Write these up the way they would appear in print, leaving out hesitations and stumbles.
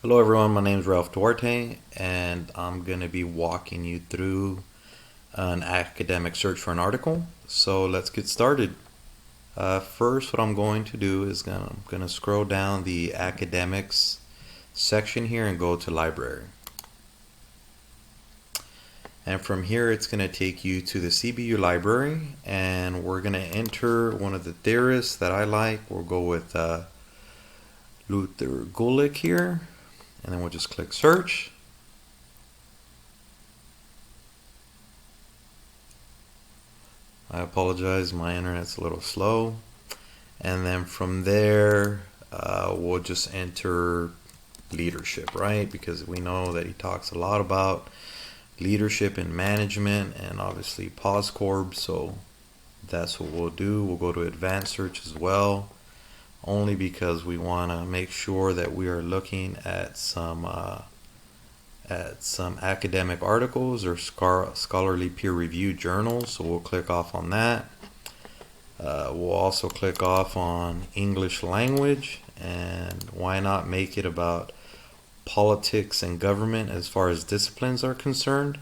Hello everyone, my name is Ralph Duarte and I'm going to be walking you through an academic search for an article. So let's get started. First, what I'm going to do is I'm going to scroll down the academics section here and go to library. And from here it's going to take you to the CBU library and we're going to enter one of the theorists that I like. We'll go with Luther Gulick here. And then we'll just click search. I apologize, my internet's a little slow. And then from there, we'll just enter leadership, right? Because we know that he talks a lot about leadership and management and obviously PosCorp. So that's what we'll do. We'll go to advanced search as well, only because we want to make sure that we are looking at some academic articles or scholarly peer-reviewed journals. So we'll click off on that. We'll also click off on English language, and why not make it about politics and government as far as disciplines are concerned,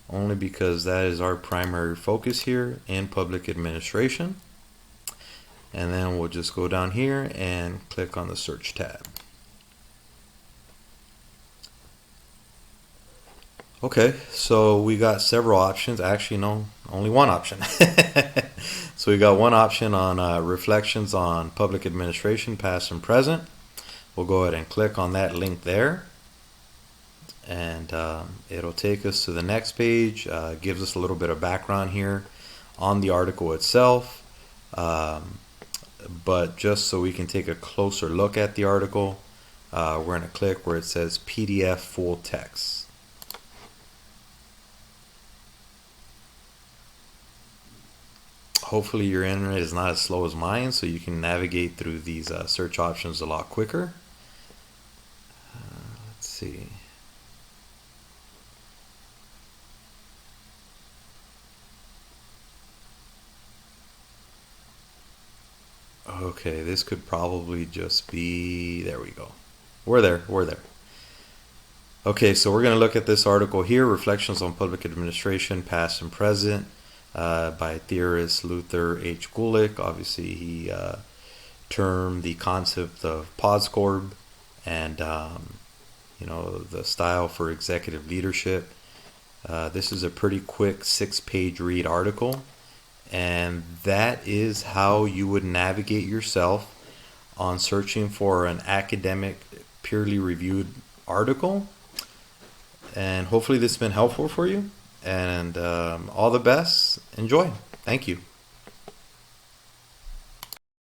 only because that is our primary focus here in public administration. And then we'll just go down here and click on the search tab. Okay, so we got several options. Actually, no, only one option. So we got one option on reflections on public administration, past and present. We'll go ahead and click on that link there. And it'll take us to the next page. Gives us a little bit of background here on the article itself. But just so we can take a closer look at the article, we're going to click where it says PDF full text. Hopefully your internet is not as slow as mine, so you can navigate through these search options a lot quicker. Let's see. Okay, this could probably just be, there we go. We're there. Okay, so we're going to look at this article here, Reflections on Public Administration, Past and Present, by theorist Luther H. Gulick. Obviously, he termed the concept of PosCorp and, the style for executive leadership. This is a pretty quick 6-page read article. And that is how you would navigate yourself on searching for an academic, purely reviewed article. And hopefully this has been helpful for you. And all the best. Enjoy. Thank you.